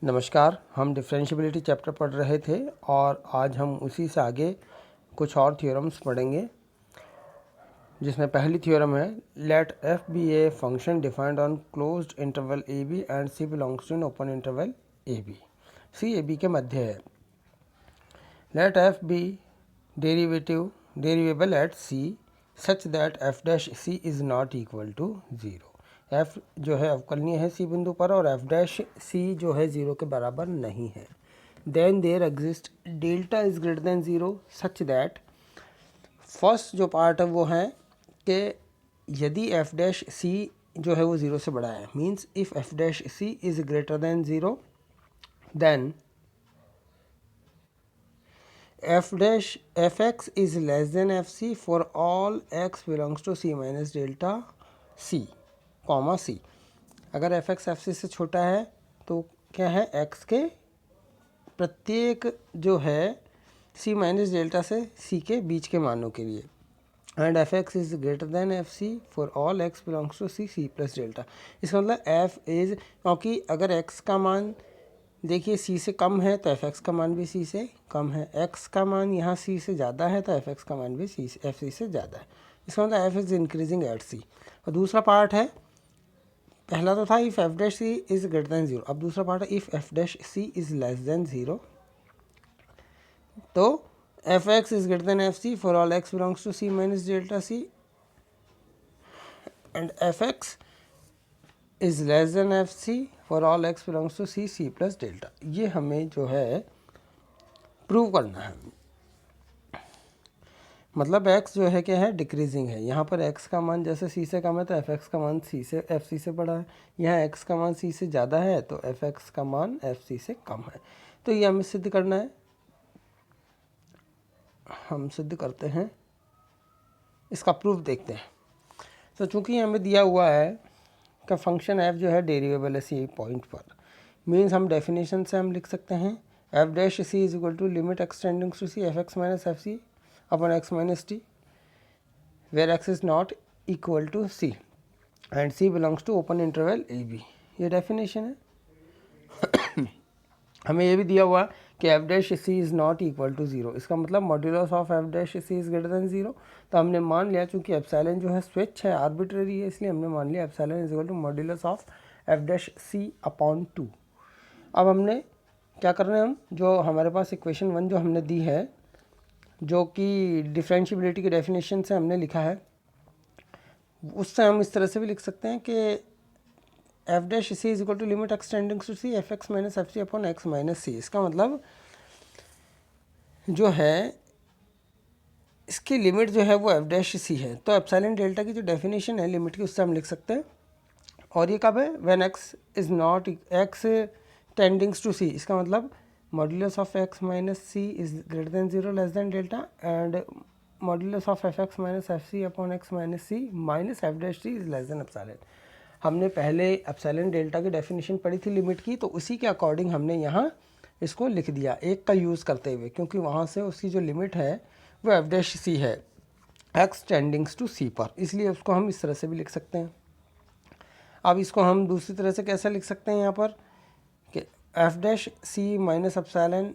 नमस्कार। हम differentiability chapter पढ़ रहे थे और आज हम उसी से आगे कुछ और थ्योरम्स पढ़ेंगे, जिसमें पहली थ्योरम है let f be a function defined on closed interval a b and c belongs to an open interval a b. C a b के मध्य है। Let f be derivable at c such that f dash C is not equal to zero. F जो है अवकलनीय है सी बिंदु पर और एफ डैश सी जो है ज़ीरो के बराबर नहीं है। Then there exist delta is greater than zero such that, first जो पार्ट है वो है कि यदि एफ डैश सी जो है वो ज़ीरो से बड़ा है, means if f dash C is greater than zero then f x is less than F C for all x belongs to c minus delta c comma c. अगर f x F c से छोटा है तो क्या है, x के प्रत्येक जो है सी माइनस डेल्टा से सी के बीच के मानों के लिए। And F x is greater than F C for all x belongs to C C plus delta. इसका मतलब एफ इज, क्योंकि अगर एक्स का मान देखिए सी से कम है तो एफ एक्स का मान भी सी से कम है, एक्स का मान यहाँ सी से ज़्यादा है तो एफ एक्स का मान भी सी एफ सी से ज़्यादा है। इसका मतलब f is increasing at c. और दूसरा पार्ट है, पहला तो था if f dash C is greater than zero, अब दूसरा पार्ट है if f dash C is less than zero. तो f x is greater than F C for all x belongs to c minus delta c and F x is less than F C for all x belongs to C C plus delta. ये हमें जो है prove करना है। मतलब x जो है क्या है, डिक्रीजिंग है। यहाँ पर x का मान जैसे c से कम है तो fx का मान एफ सी से बड़ा है। यहाँ x का मान c से ज़्यादा है तो fx का मान एफ सी से कम है। तो ये हमें सिद्ध करना है। हम सिद्ध करते हैं, इसका प्रूफ देखते हैं। तो चूँकि हमें दिया हुआ है कि फंक्शन f जो है डेरिवेबल है सी पॉइंट पर, मीन्स हम डेफिनेशन से हम लिख सकते हैं F dash C is equal to limit x tending to C F x minus F C upon x minus t where x is not equal to c and c belongs to open interval a b। ये definition है। हमें ये भी दिया हुआ कि F dash C is not equal to zero. इसका मतलब modulus of F dash C is greater than zero. तो हमने मान लिया, चूँकि एप्सिलॉन जो है स्विच है, आर्बिट्रेरी है, इसलिए हमने मान लिया epsilon is equal to modulus of F dash C upon two. अब हमने क्या करना है, हम जो हमारे पास इक्वेशन वन जो हमने दी है, जो कि डिफरेंशियबिलिटी के डेफिनेशन से हमने लिखा है, उससे हम इस तरह से भी लिख सकते हैं कि F dash C is equal to limit x tending to C F x minus F c upon x minus c. इसका मतलब जो है इसकी लिमिट जो है वो एफ डैश सी है। तो एप्सिलॉन डेल्टा की जो डेफिनेशन है लिमिट की, उससे हम लिख सकते हैं। और ये कब है, when x is not x tendings to c. इसका मतलब modulus of x minus C is greater than zero less than delta and modulus of f x minus F c upon x minus c minus f dash C is less than epsilon. हमने पहले epsilon delta की definition पढ़ी थी limit की, तो उसी के according हमने यहाँ इसको लिख दिया एक का यूज़ करते हुए, क्योंकि वहाँ से उसकी जो लिमिट है वो एफ डैश सी है एक्स टेंडिंग्स टू सी पर, इसलिए उसको हम इस तरह से भी लिख सकते हैं। अब इसको हम दूसरी तरह से कैसे लिख सकते हैं यहाँ पर कि F dash c minus epsilon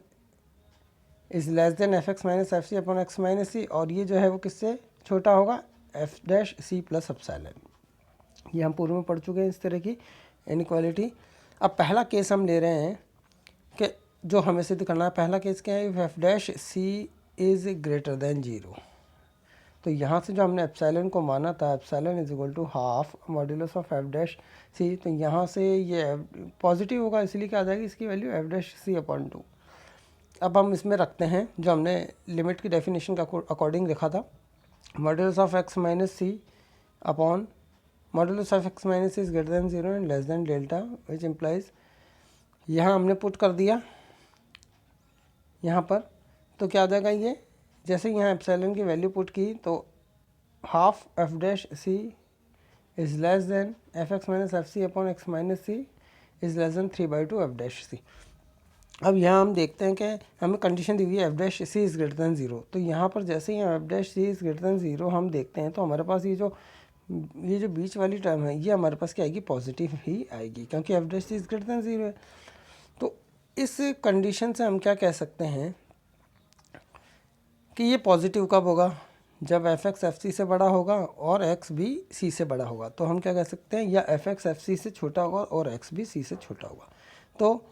is less than f x minus F c upon x minus c, और ये जो है वो किससे छोटा होगा, f dash c plus epsilon. ये हम पूर्व में पढ़ चुके हैं इस तरह की इनइक्वालिटी। अब पहला केस हम ले रहे हैं कि जो हमें सिद्ध करना है, पहला केस क्या है, f dash C is greater than zero. तो यहाँ से जो हमने एप्सिलॉन को माना था, epsilon is equal to half modulus of F dash c, तो यहाँ से ये पॉजिटिव होगा, इसलिए क्या आ जाएगी इसकी वैल्यू एफ डैश सी अपॉन टू। अब हम इसमें रखते हैं जो हमने लिमिट की डेफिनेशन का अकॉर्डिंग लिखा था, modulus of x minus C upon modulus of x minus C is greater than zero and less than delta, which implies, यहाँ हमने पुट कर दिया यहाँ पर। तो क्या आ जाएगा, ये जैसे यहाँ एप्सिलॉन की वैल्यू पुट की तो half f dash C is less than f x minus F c upon x minus c is less than 3/2 f dash c. अब यहाँ हम देखते हैं कि हमें कंडीशन दी हुई है f dash C is greater than zero. तो यहाँ पर जैसे ही f dash C is greater than zero हम देखते हैं तो हमारे पास ये जो बीच वाली टर्म है ये हमारे पास क्या आएगी, पॉजिटिव ही आएगी, क्योंकि F dash C is greater than zero है। तो इस कंडीशन से हम क्या कह सकते हैं कि ये पॉजिटिव कब होगा, जब एफ एक्स एफ सी से बड़ा होगा और एक्स भी सी से बड़ा होगा। तो हम क्या कह सकते हैं, या एफ एक्स एफ सी से छोटा होगा और एक्स भी सी से छोटा होगा। तो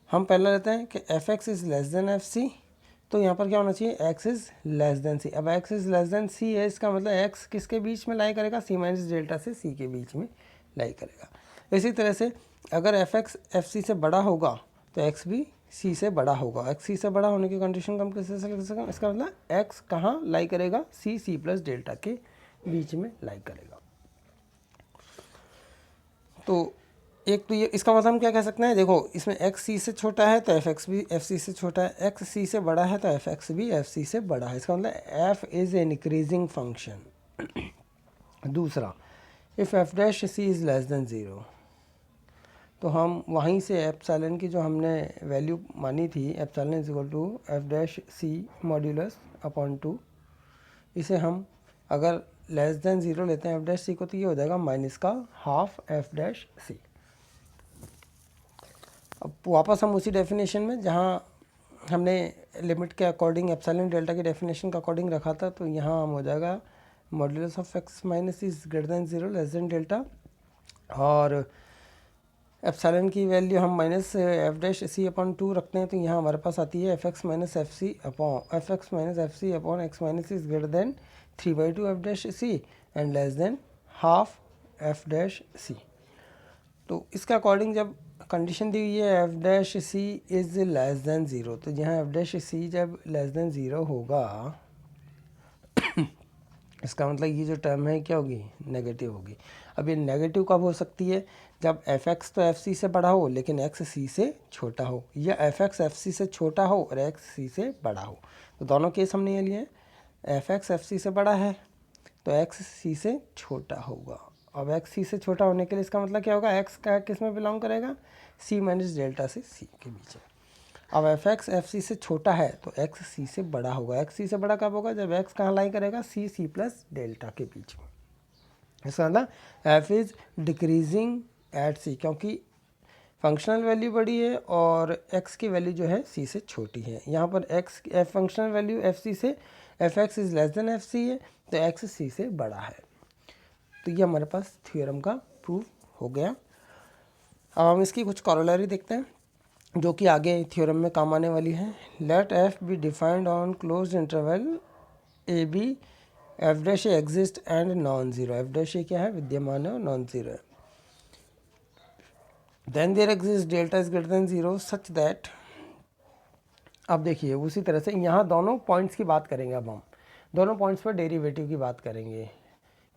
हम पहले लेते हैं कि f x is less than F c, तो यहाँ पर क्या होना चाहिए, x is less than c. अब x is less than c है, इसका मतलब एक्स किसके बीच में लाई करेगा, सी माइनस डेल्टा से सी के बीच में लाई करेगा। इसी तरह से अगर एफ एक्स एफ सी से बड़ा होगा तो एक्स भी सी से बड़ा होगा। एक्स सी से बड़ा होने की कंडीशन हम किससे से लिख सकते हैं, इसका मतलब एक्स कहाँ लाई करेगा, सी सी प्लस डेल्टा के बीच में लाई करेगा। तो एक तो ये इसका मतलब हम क्या कह सकते हैं, देखो इसमें एक्स सी से छोटा है तो एफ एक्स भी एफ सी से छोटा है, एक्स सी से बड़ा है तो एफ एक्स भी एफ सी से बड़ा है। इसका मतलब f is an increasing function. दूसरा, if f dash C is less than zero, तो हम वहीं से एप्सिलॉन की जो हमने वैल्यू मानी थी, epsilon is equal to f dash c modulus upon 2, इसे हम अगर लेस देन ज़ीरो लेते हैं एफ डैश सी को, तो ये हो जाएगा माइनस का हाफ एफ डैश सी। अब वापस हम उसी डेफिनेशन में जहाँ हमने लिमिट के अकॉर्डिंग एप्सिलॉन डेल्टा की डेफिनेशन के अकॉर्डिंग रखा था, तो यहाँ हम हो जाएगा modulus of x minus is greater than zero less than delta, और एप्सिलॉन की वैल्यू हम माइनस एफ डैश सी अपॉन 2 रखते हैं, तो यहाँ हमारे पास आती है f x minus F c upon f x minus F c upon x minus is greater than 3/2 f dash c and less than half f dash c. तो इसके अकॉर्डिंग जब कंडीशन दी हुई है f dash C is less than zero, तो यहाँ F dash सी जब less than zero होगा इसका मतलब ये जो टर्म है क्या होगी, नेगेटिव होगी। अब ये नेगेटिव कब हो सकती है, जब एफ एक्स तो एफ सी से बड़ा हो लेकिन एक्स सी से छोटा हो, या एफ एक्स एफ सी से छोटा हो और एक्स सी से बड़ा हो। तो दोनों केस हमने ये लिए हैं, एफ एक्स एफ सी से बड़ा है तो एक्स सी से छोटा होगा। अब एक्स सी से छोटा होने के लिए इसका मतलब क्या होगा, एक्स का किस में बिलोंग करेगा, सी माइनस डेल्टा से सी के बीच में। अब एफ एक्स एफ सी से छोटा है तो एक्स सी से बड़ा होगा। एक्स सी से बड़ा कब होगा, जब एक्स कहाँ लाई करेगा, सी सी प्लस डेल्टा के बीच में। इसका मतलब एफ इज़ डिक्रीजिंग एट सी, क्योंकि फंक्शनल वैल्यू बड़ी है और एक्स की वैल्यू जो है सी से छोटी है। यहाँ पर x f functional value f c से f x is less than F c है, तो एक्स सी से बड़ा है। तो ये हमारे पास थ्योरम का प्रूफ हो गया। अब हम इसकी कुछ कॉरोलरी देखते हैं जो कि आगे थ्योरम में काम आने वाली है। Let f be defined on closed interval a b, f dash a exist and non zero. F dash a क्या है, विद्यमान है और नॉन ज़ीरो है। Then there exist delta is greater than zero such that, अब देखिए उसी तरह से यहाँ दोनों पॉइंट्स की बात करेंगे। अब हम दोनों पॉइंट्स पर डेरिवेटिव की बात करेंगे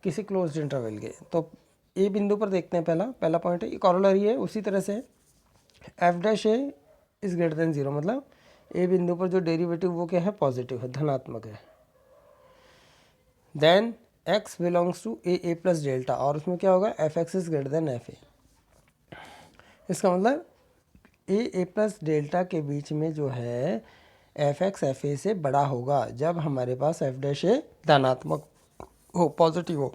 किसी क्लोज्ड इंटरवल के। तो ए बिंदु पर देखते हैं, पहला पॉइंट है, कॉरोलरी है उसी तरह से f dash a is greater than zero, मतलब ए बिंदु पर जो डेरिवेटिव वो क्या है, पॉजिटिव है, धनात्मक है। Then x belongs to a plus delta, और उसमें क्या होगा, f x is greater than f a. इसका मतलब ए प्लस डेल्टा के बीच में जो है एफ एक्स एफ ए से बड़ा होगा जब हमारे पास एफ डैश ए धनात्मक हो, पॉजिटिव हो।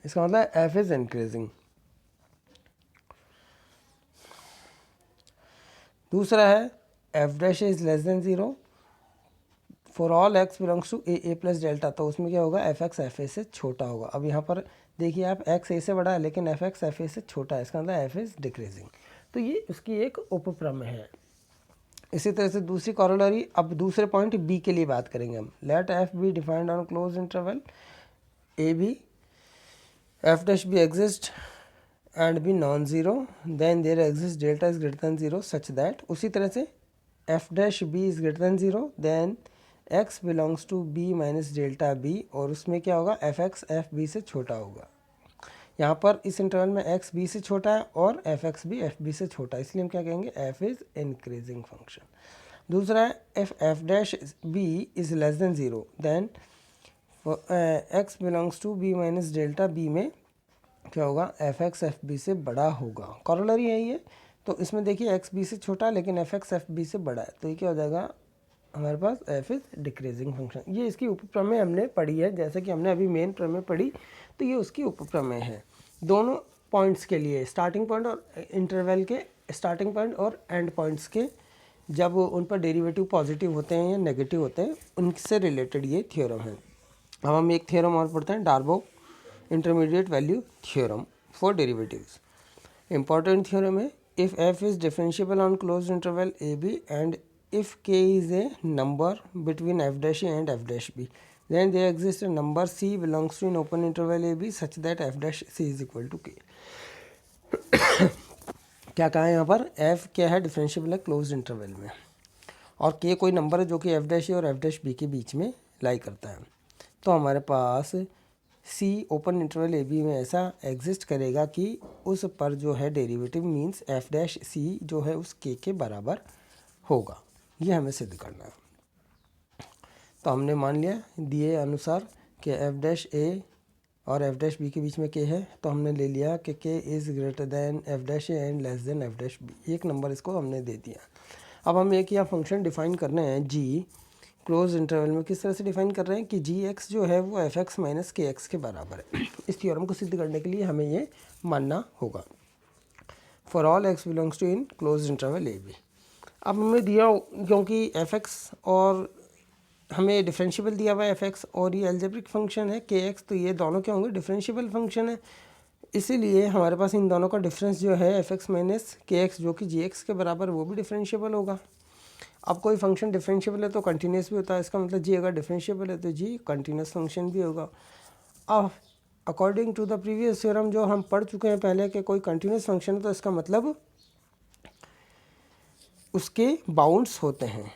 इसका मतलब एफ इज इंक्रीजिंग। दूसरा है f dash is less than zero for all x belongs to a plus delta, तो उसमें क्या होगा, एफ एक्स एफ ए से छोटा होगा। अब यहाँ पर देखिए आप, एक्स ए से बड़ा है लेकिन एफ एक्स एफ ए से छोटा है, इसका मतलब एफ इज डिक्रीजिंग। तो ये उसकी एक उपप्रमेय है। इसी तरह से दूसरी कॉरोलरी, अब दूसरे पॉइंट बी के लिए बात करेंगे हम। Let f be defined on close interval a b, f dash b exist and b non zero, then there exist delta is greater than zero such that, उसी तरह से f dash b is greater than zero, then x belongs to b minus delta b, और उसमें क्या होगा, f x F B से छोटा होगा। यहाँ पर इस इंटरवल में एक्स बी से छोटा है और एफ एक्स भी एफ बी से छोटा है, इसलिए हम क्या कहेंगे, एफ इज इंक्रीजिंग फंक्शन। दूसरा है f f dash b is less than zero, then x belongs to b minus delta b में क्या होगा, एफ एक्स एफ बी से बड़ा होगा। कॉरोलरी है ये। तो इसमें देखिए एक्स बी से छोटा लेकिन एफ एक्स एफ बी से बड़ा है, तो ये क्या हो जाएगा हमारे पास, एफ इज डिक्रीजिंग फंक्शन। ये इसकी उपप्रमेय हमने पढ़ी है, जैसे कि हमने अभी मेन प्रमेय पढ़ी, तो ये उसकी उपप्रमेय है। दोनों पॉइंट्स के लिए, स्टार्टिंग पॉइंट और इंटरवल के स्टार्टिंग पॉइंट और एंड पॉइंट्स के जब उन पर डेरिवेटिव पॉजिटिव होते हैं या नेगेटिव होते हैं उनसे रिलेटेड ये थ्योरम है। अब हम एक थ्योरम और पढ़ते हैं, Darboux intermediate value theorem for derivatives. Important theorem है, if f is differentiable on closed interval a b and if k is a number between f dash a and f dash b, then there exists a number c belongs to an open interval a b such that f dash c is equal to k। क्या कहा है यहाँ पर, f क्या है, differentiable है closed interval में, और k कोई नंबर है जो कि f डैश ए और f डैश b के बीच में लाई करता है। तो हमारे पास c open interval a b में ऐसा एग्जिस्ट करेगा कि उस पर जो है derivative means f dash c जो है उस k के बराबर होगा। ये हमें सिद्ध करना है। तो हमने मान लिया दिए अनुसार कि एफ डैश ए और एफ डैश बी के बीच में के है, तो हमने ले लिया कि k is greater than f dash a and less than f dash b. एक नंबर इसको हमने दे दिया। अब हम एक या फंक्शन डिफाइन करने हैं जी क्लोज इंटरवल में। किस तरह से डिफाइन कर रहे हैं कि जी एक्स जो है वो एफ एक्स माइनस के एक्स के बराबर है। इस थ्योरम को सिद्ध करने के लिए हमें ये मानना होगा for all x belongs to in close interval a b. अब हमें दिया, क्योंकि एफ एक्स और हमें डिफरेंशिएबल दिया हुआ है एफ एक्स और ये अलजेब्रिक फंक्शन है के एक्स, तो ये दोनों क्या होंगे, डिफरेंशिएबल फंक्शन है। इसीलिए हमारे पास इन दोनों का डिफरेंस जो है एफ एक्स माइनस के एक्स जो कि जी एक्स के बराबर, वो भी डिफरेंशिएबल होगा। अब कोई फंक्शन डिफरेंशिएबल है तो कंटिन्यूस भी होता है, इसका मतलब जी अगर डिफरेंशिएबल है तो जी कंटिन्यूस फंक्शन भी होगा। अब according to the previous theorem जो हम पढ़ चुके हैं पहले कि कोई कंटिन्यूस फंक्शन है तो इसका मतलब उसके बाउंड्स होते हैं,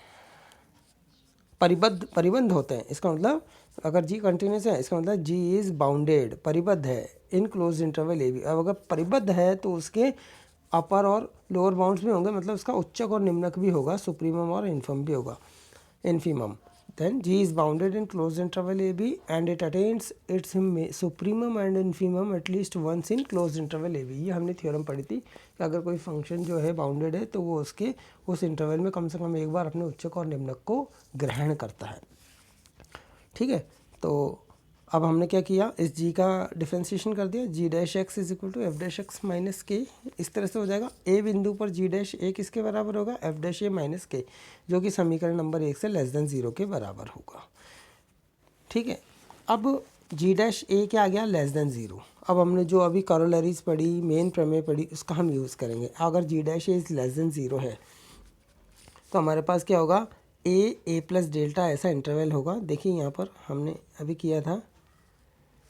परिबंध होते हैं। इसका मतलब अगर जी कंटिन्यूस है इसका मतलब जी इज़ बाउंडेड, परिबद्ध है इन क्लोज इंटरवल ए बी। अब अगर परिबद्ध है तो उसके अपर और लोअर बाउंड्स भी होंगे, मतलब उसका उच्चक और निम्नक भी होगा, सुप्रीमम और इन्फीमम भी होगा, infimum. Then G is bounded in closed interval AB and it attains its supremum and infimum at least once in closed interval AB। ये हमने थ्योरम पढ़ी थी कि अगर कोई फंक्शन जो है बाउंडेड है तो वो उसके उस इंटरवल में कम से कम एक बार अपने उच्चक और निम्नक को ग्रहण करता है। ठीक है, तो अब हमने क्या किया, इस जी का डिफ्रेंशिएशन कर दिया, g dash x is equal to f dash x minus k. इस तरह से हो जाएगा ए बिंदु पर जी डैश ए किसके बराबर होगा, एफ डैश ए माइनस के, जो कि समीकरण नंबर 1 से लेस देन 0 के बराबर होगा। ठीक है, अब जी डैश ए क्या आ गया, लेस देन 0। अब हमने जो अभी कॉरोलरीज पढ़ी, मेन प्रमेय पढ़ी, उसका हम यूज़ करेंगे। अगर g dash a is less than 0 है तो हमारे पास क्या होगा, ए प्लस डेल्टा ऐसा इंटरवल होगा। देखिए यहाँ पर हमने अभी किया था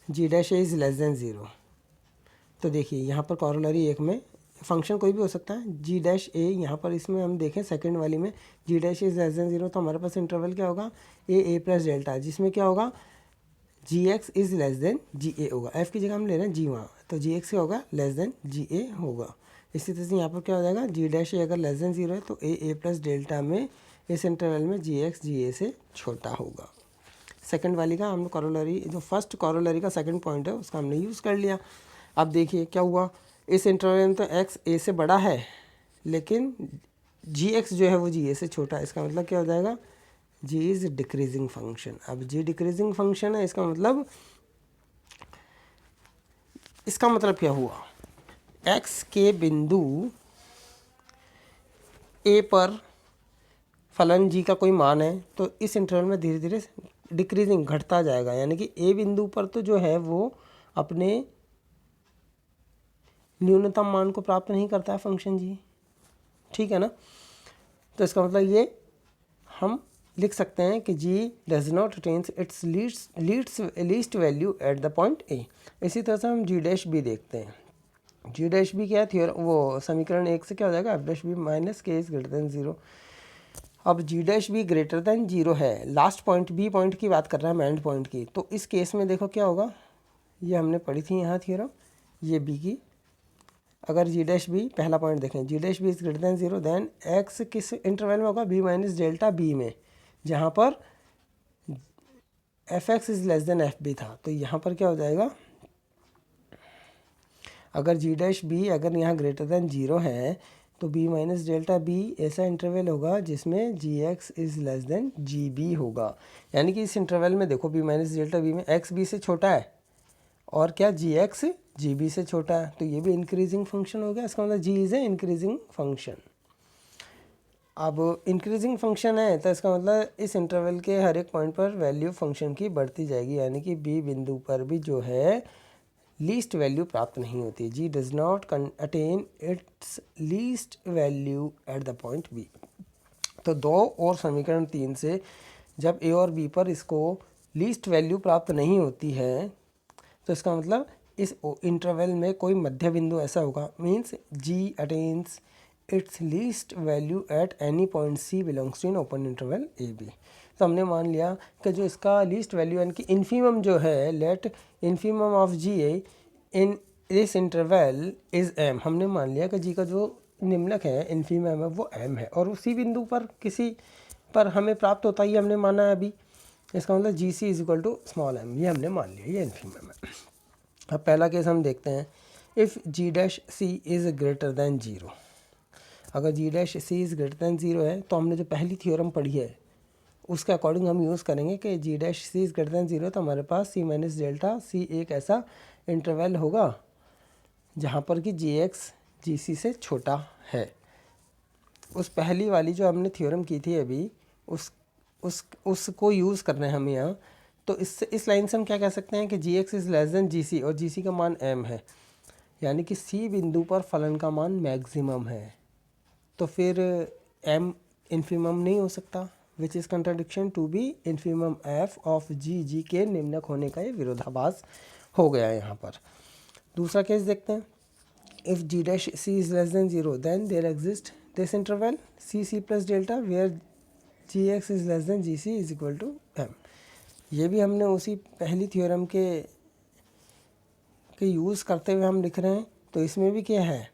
g dash a is less than 0, तो देखिए यहाँ पर कॉरोलरी एक में फंक्शन कोई भी हो सकता है, जी डैश ए। यहाँ पर इसमें हम देखें सेकंड वाली में जी डैश इज़ लेस देन 0, तो हमारे पास इंटरवल क्या होगा, ए प्लस डेल्टा, जिसमें क्या होगा जी एक्स इज़ लेस देन जी ए होगा। एफ की जगह हम ले रहे हैं जी वहाँ, तो जी एक्स क्या होगा, लेस देन जी ए होगा। इसी तरह से यहाँ पर क्या हो जाएगा, जी डैश ए अगर लेस देन 0 है तो ए प्लस डेल्टा में इस इंटरवल में जी एक्स जी ए से छोटा होगा। सेकंड वाली का हमने कॉरोलरी, जो फर्स्ट कॉरोलरी का सेकंड पॉइंट है उसका हमने यूज़ कर लिया। अब देखिए क्या हुआ, इस इंटरवल में तो एक्स ए से बड़ा है लेकिन जी एक्स जो है वो जी ए से छोटा है। इसका मतलब क्या हो जाएगा, जी इज़ डिक्रीजिंग फंक्शन। अब जी डिक्रीजिंग फंक्शन है, इसका मतलब क्या हुआ, एक्स के बिंदु ए पर फलन जी का कोई मान है तो इस इंटरवल में धीरे धीरे डिक्रीजिंग, घटता जाएगा, यानी कि ए बिंदु पर तो जो है वो अपने न्यूनतम मान को प्राप्त नहीं करता है फंक्शन जी। ठीक है ना, तो इसका मतलब ये हम लिख सकते हैं कि g does not attains its least value at the point a. इसी तरह से हम जी डैश बी देखते हैं। जी डैश बी क्या है, वो समीकरण 1 से क्या हो जाएगा, एफ डैश बी माइनस के इज ग्रेटर देन 0। अब जी डैश बी ग्रेटर देन 0 है, लास्ट पॉइंट बी पॉइंट की बात कर रहा है, एंड पॉइंट की। तो इस केस में देखो क्या होगा, ये हमने पढ़ी थी यहाँ थ्योरम, ये बी की, अगर जी डैश बी पहला पॉइंट देखें, g dash b is greater than 0 then x किस इंटरवल में होगा, बी माइनस डेल्टा बी में, जहाँ पर f x is less than f b था। तो यहाँ पर क्या हो जाएगा, अगर जी डैश बी अगर यहाँ ग्रेटर देन 0 है तो b माइनस डेल्टा बी ऐसा इंटरवल होगा जिसमें g x is less than g b होगा। यानी कि इस इंटरवल में देखो b माइनस डेल्टा बी में x b से छोटा है और क्या जी एक्स जी बी से छोटा है, तो ये भी इंक्रीजिंग फंक्शन हो गया। इसका मतलब जी इज़ ए इंक्रीजिंग फंक्शन। अब इंक्रीजिंग फंक्शन है तो इसका मतलब इस इंटरवल के हर एक पॉइंट पर वैल्यू फंक्शन की बढ़ती जाएगी, यानी कि बी बिंदु पर भी जो है लीस्ट वैल्यू प्राप्त नहीं होती। G does not attain its least value at the point b. तो 2 और समीकरण 3 से जब ए और बी पर इसको लीस्ट वैल्यू प्राप्त नहीं होती है तो इसका मतलब इस इंटरवल में कोई मध्य बिंदु ऐसा होगा, means g attains its least value at any point c belongs to in open interval a b. तो हमने मान लिया कि जो इसका लीस्ट वैल्यू यानी कि इन्फीमम जो है, let infimum of g a in this interval is m. हमने मान लिया कि जी का जो निम्नक है इन्फीमम है वो एम है, और उसी बिंदु पर किसी पर हमें प्राप्त होता ही हमने माना है अभी। इसका मतलब g c is equal to small m, ये हमने मान लिया, ये इन्फीमम है। अब पहला केस हम देखते हैं, if g dash C is greater than 0। अगर g dash C is greater than 0 है तो हमने जो पहली थ्योरम पढ़ी है उसके अकॉर्डिंग हम यूज़ करेंगे कि g dash C is greater than 0, तो हमारे पास सी माइनस डेल्टा सी एक ऐसा इंटरवल होगा जहाँ पर कि जी एक्स जी सी से छोटा है। उस पहली वाली जो हमने थ्योरम की थी अभी उसको यूज़ करना है हमें यहाँ। तो इस लाइन से हम क्या कह सकते हैं कि जी x is less than g सी, और जी सी का मान एम है, यानी कि सी बिंदु पर फलन का मान मैक्सिमम है। तो फिर एम इन्फीमम नहीं हो सकता, which is contradiction to be infimum F of G. G के निम्नक होने का ये विरोधाभास हो गया यहाँ पर। दूसरा केस देखते हैं, if g dash C is less than 0 then there exist this interval c C plus delta where g x is less than g c is equal to m. ये भी हमने उसी पहली थ्योरम के यूज़ करते हुए हम लिख रहे हैं। तो इसमें भी क्या है,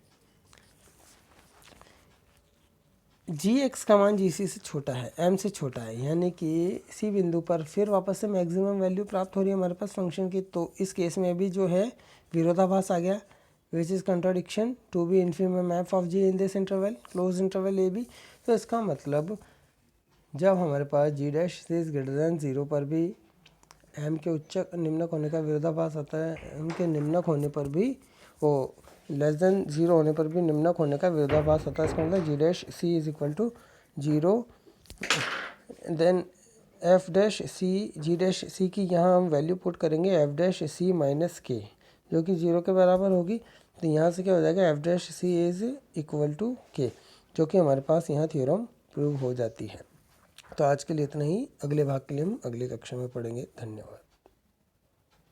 जी एक्स का मान जी सी से छोटा है, एम से छोटा है, यानी कि सी बिंदु पर फिर वापस से मैक्सिमम वैल्यू प्राप्त हो रही है हमारे पास फंक्शन की। तो इस केस में भी जो है विरोधाभास आ गया, which is contradiction to be infimum F of g in this interval close interval a b. तो इसका मतलब जब हमारे पास g dash is greater than 0 पर भी एम के उच्चक निम्नक होने का विरोधाभास आता है, एम के निम्नक होने पर भी वो लेस देन 0 होने पर भी निम्नक होने का विरोधाभास होता है। इसका मतलब g dash C is equal to 0 then f dash c, g dash c की यहाँ हम वैल्यू पुट करेंगे f dash c minus k, जो कि 0 के बराबर होगी। तो यहाँ से क्या हो जाएगा, f dash C is equal to k, जो कि हमारे पास यहाँ थ्योरम प्रूव हो जाती है। तो आज के लिए इतना ही, अगले भाग के लिए हम अगली कक्षा में पढ़ेंगे। धन्यवाद।